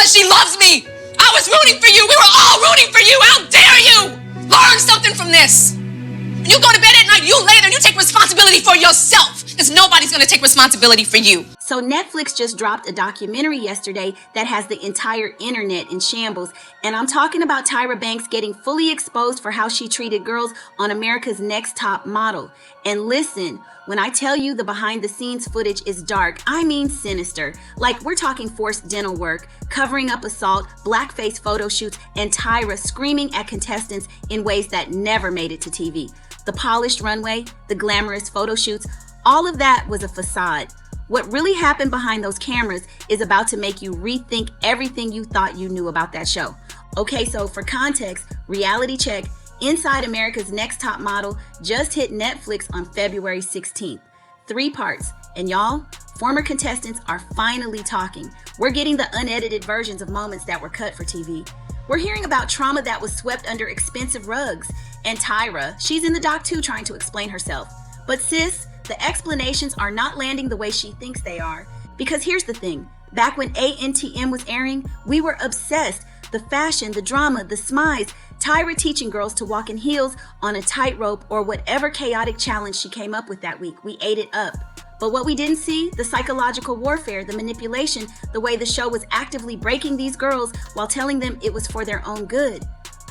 because she loves me. I was rooting for you. We were all rooting for you. How dare you? Learn something from this. When you go to bed at night, you lay there and you take responsibility for yourself, because nobody's going to take responsibility for you. So Netflix just dropped a documentary yesterday that has the entire internet in shambles. And I'm talking about Tyra Banks getting fully exposed for how she treated girls on America's Next Top Model. And listen, when I tell you the behind the scenes footage is dark, I mean sinister. Like, we're talking forced dental work, covering up assault, blackface photo shoots, and Tyra screaming at contestants in ways that never made it to TV. The polished runway, the glamorous photo shoots, all of that was a facade. What really happened behind those cameras is about to make you rethink everything you thought you knew about that show. Okay, so for context, reality check, Inside America's Next Top Model just hit Netflix on February 16th. 3 parts. And y'all, former contestants are finally talking. We're getting the unedited versions of moments that were cut for TV. We're hearing about trauma that was swept under expensive rugs. And Tyra, she's in the doc too, trying to explain herself. But sis, the explanations are not landing the way she thinks they are. Because here's the thing. Back when ANTM was airing, we were obsessed. The fashion, the drama, the smize, Tyra teaching girls to walk in heels on a tightrope or whatever chaotic challenge she came up with that week. We ate it up. But what we didn't see, the psychological warfare, the manipulation, the way the show was actively breaking these girls while telling them it was for their own good.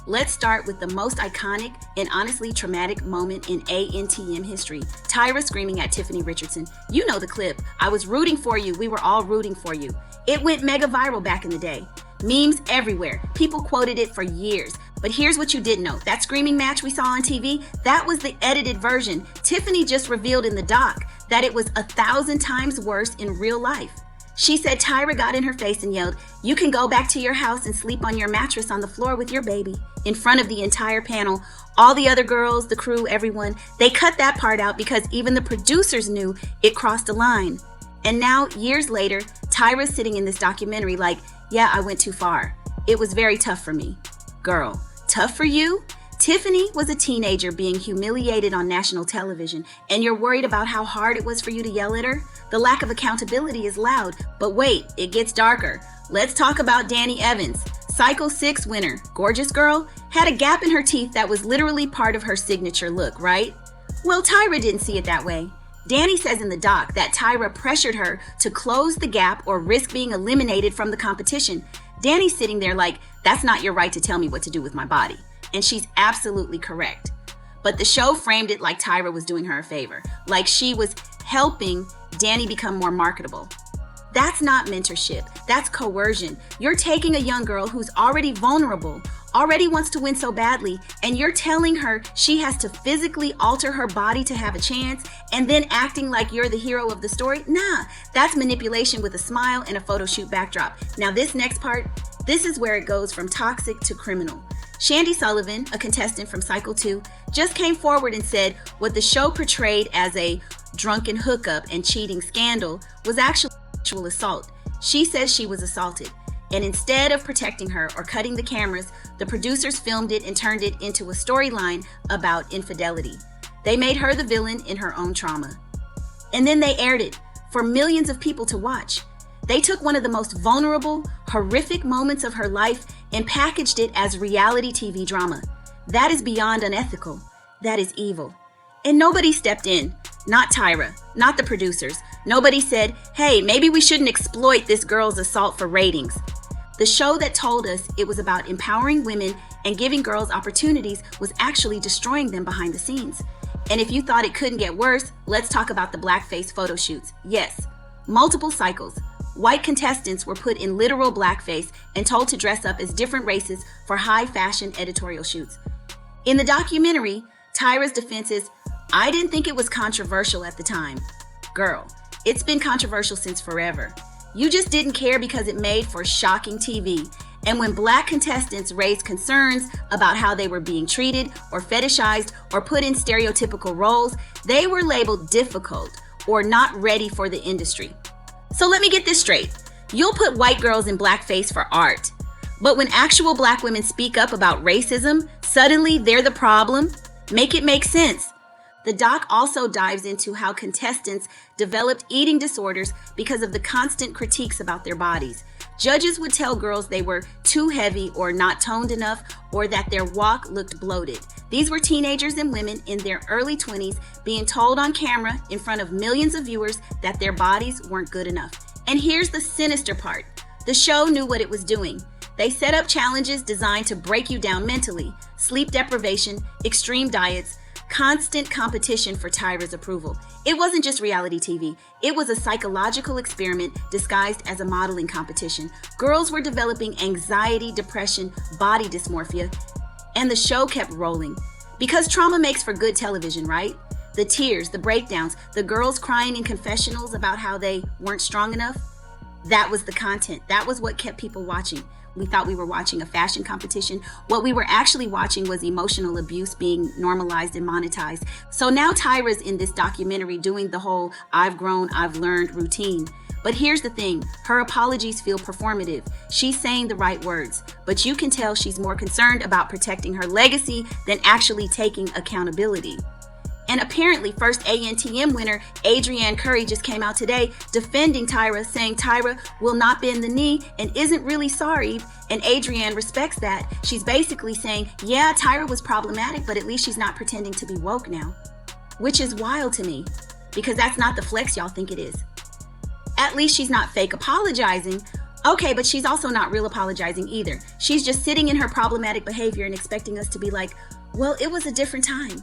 Let's start with the most iconic and honestly traumatic moment in ANTM history. Tyra screaming at Tiffany Richardson. You know the clip. I was rooting for you. We were all rooting for you. It went mega viral back in the day. Memes everywhere. People quoted it for years. But here's what you didn't know. That screaming match we saw on TV, that was the edited version. Tiffany just revealed in the doc that it was 1,000 times worse in real life. She said Tyra got in her face and yelled, "You can go back to your house and sleep on your mattress on the floor with your baby," in front of the entire panel. All the other girls, the crew, everyone, they cut that part out because even the producers knew it crossed a line. And now, years later, Tyra's sitting in this documentary like, yeah, I went too far. It was very tough for me. Girl, tough for you? Tiffany was a teenager being humiliated on national television, and you're worried about how hard it was for you to yell at her? The lack of accountability is loud, but wait, it gets darker. Let's talk about Dani Evans. Cycle 6 winner, gorgeous girl, had a gap in her teeth that was literally part of her signature look, right? Well, Tyra didn't see it that way. Dani says in the doc that Tyra pressured her to close the gap or risk being eliminated from the competition. Dani's sitting there like, that's not your right to tell me what to do with my body. And she's absolutely correct. But the show framed it like Tyra was doing her a favor, like she was helping Dani become more marketable. That's not mentorship, that's coercion. You're taking a young girl who's already vulnerable, already wants to win so badly, and you're telling her she has to physically alter her body to have a chance, and then acting like you're the hero of the story? Nah, that's manipulation with a smile and a photo shoot backdrop. Now this next part, this is where it goes from toxic to criminal. Shandi Sullivan, a contestant from Cycle 2, just came forward and said what the show portrayed as a drunken hookup and cheating scandal was actually sexual assault. She says she was assaulted. And instead of protecting her or cutting the cameras, the producers filmed it and turned it into a storyline about infidelity. They made her the villain in her own trauma. And then they aired it for millions of people to watch. They took one of the most vulnerable, horrific moments of her life and packaged it as reality TV drama. That is beyond unethical. That is evil. And nobody stepped in. Not Tyra, not the producers. Nobody said, hey, maybe we shouldn't exploit this girl's assault for ratings. The show that told us it was about empowering women and giving girls opportunities was actually destroying them behind the scenes. And if you thought it couldn't get worse, let's talk about the blackface photo shoots. Yes, multiple cycles. White contestants were put in literal blackface and told to dress up as different races for high fashion editorial shoots. In the documentary, Tyra's defense is, I didn't think it was controversial at the time. Girl, it's been controversial since forever. You just didn't care because it made for shocking TV. And when black contestants raised concerns about how they were being treated or fetishized or put in stereotypical roles, they were labeled difficult or not ready for the industry. So let me get this straight. You'll put white girls in blackface for art. But when actual black women speak up about racism, suddenly they're the problem? Make it make sense. The doc also dives into how contestants developed eating disorders because of the constant critiques about their bodies. Judges would tell girls they were too heavy or not toned enough, or that their walk looked bloated. These were teenagers and women in their early 20s being told on camera in front of millions of viewers that their bodies weren't good enough. And here's the sinister part. The show knew what it was doing. They set up challenges designed to break you down mentally: sleep deprivation, extreme diets, constant competition for Tyra's approval. It wasn't just reality TV. It was a psychological experiment disguised as a modeling competition. Girls were developing anxiety, depression, body dysmorphia, and the show kept rolling. Because trauma makes for good television, right? The tears, the breakdowns, the girls crying in confessionals about how they weren't strong enough. That was the content. That was what kept people watching. We thought we were watching a fashion competition. What we were actually watching was emotional abuse being normalized and monetized. So now Tyra's in this documentary doing the whole "I've grown, I've learned" routine. But here's the thing, her apologies feel performative. She's saying the right words, but you can tell she's more concerned about protecting her legacy than actually taking accountability. And apparently, first ANTM winner Adrianne Curry just came out today defending Tyra, saying Tyra will not bend the knee and isn't really sorry. And Adrianne respects that. She's basically saying, yeah, Tyra was problematic, but at least she's not pretending to be woke now. Which is wild to me, because that's not the flex y'all think it is. At least she's not fake apologizing. Okay, but she's also not real apologizing either. She's just sitting in her problematic behavior and expecting us to be like, well, it was a different time.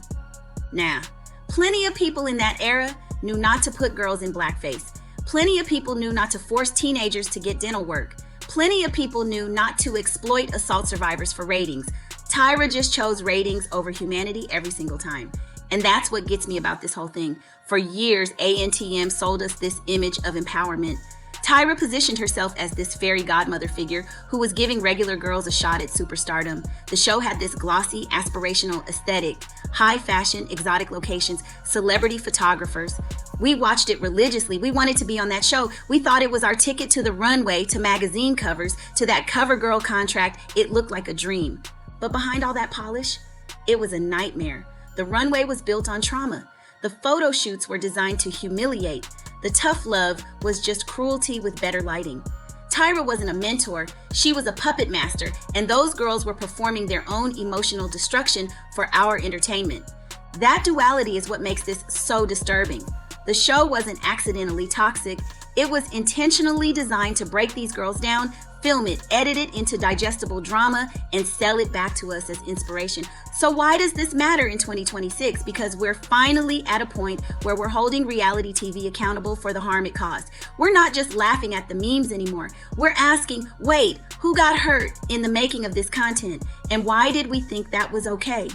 Nah, plenty of people in that era knew not to put girls in blackface. Plenty of people knew not to force teenagers to get dental work. Plenty of people knew not to exploit assault survivors for ratings. Tyra just chose ratings over humanity every single time. And that's what gets me about this whole thing. For years, ANTM sold us this image of empowerment. Tyra positioned herself as this fairy godmother figure who was giving regular girls a shot at superstardom. The show had this glossy, aspirational aesthetic, high fashion, exotic locations, celebrity photographers. We watched it religiously. We wanted to be on that show. We thought it was our ticket to the runway, to magazine covers, to that cover girl contract. It looked like a dream. But behind all that polish, it was a nightmare. The runway was built on trauma. The photo shoots were designed to humiliate. The tough love was just cruelty with better lighting. Tyra wasn't a mentor, she was a puppet master, and those girls were performing their own emotional destruction for our entertainment. That duality is what makes this so disturbing. The show wasn't accidentally toxic, it was intentionally designed to break these girls down, film it, edit it into digestible drama, and sell it back to us as inspiration. So why does this matter in 2026? Because we're finally at a point where we're holding reality TV accountable for the harm it caused. We're not just laughing at the memes anymore. We're asking, wait, who got hurt in the making of this content? And why did we think that was okay?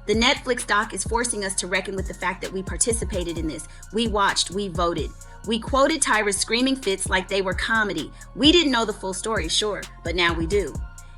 The Netflix doc is forcing us to reckon with the fact that we participated in this. We watched, we voted. We quoted Tyra's screaming fits like they were comedy. We didn't know the full story, sure, but now we do.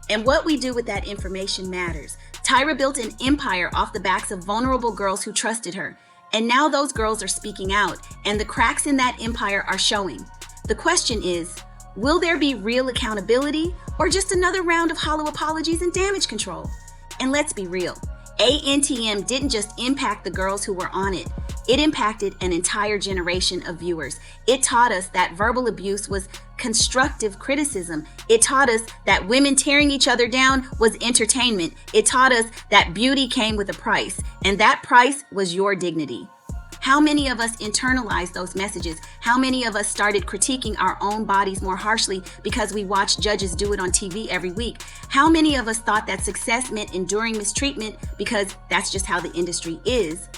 And what we do with that information matters. Tyra built an empire off the backs of vulnerable girls who trusted her. And now those girls are speaking out, and the cracks in that empire are showing. The question is, will there be real accountability, or just another round of hollow apologies and damage control? And let's be real. ANTM didn't just impact the girls who were on it. It impacted an entire generation of viewers. It taught us that verbal abuse was constructive criticism. It taught us that women tearing each other down was entertainment. It taught us that beauty came with a price, and that price was your dignity. How many of us internalized those messages? How many of us started critiquing our own bodies more harshly because we watched judges do it on TV every week? How many of us thought that success meant enduring mistreatment because that's just how the industry is?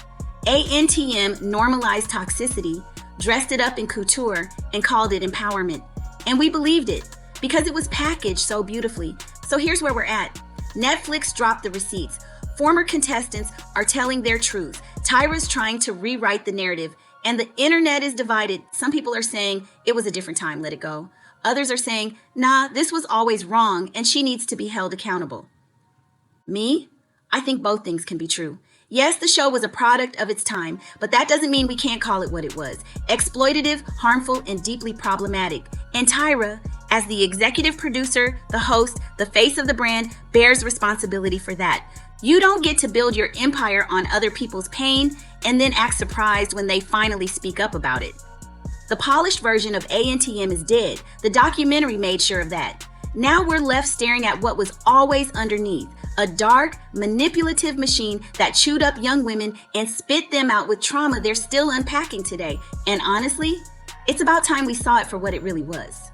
ANTM normalized toxicity, dressed it up in couture, and called it empowerment. And we believed it because it was packaged so beautifully. So here's where we're at. Netflix dropped the receipts. Former contestants are telling their truth. Tyra's trying to rewrite the narrative, and the internet is divided. Some people are saying it was a different time, let it go. Others are saying, nah, this was always wrong, and she needs to be held accountable. Me? I think both things can be true. Yes, the show was a product of its time, but that doesn't mean we can't call it what it was. Exploitative, harmful, and deeply problematic. And Tyra, as the executive producer, the host, the face of the brand, bears responsibility for that. You don't get to build your empire on other people's pain and then act surprised when they finally speak up about it. The polished version of ANTM is dead. The documentary made sure of that. Now we're left staring at what was always underneath, a dark, manipulative machine that chewed up young women and spit them out with trauma they're still unpacking today. And honestly, it's about time we saw it for what it really was.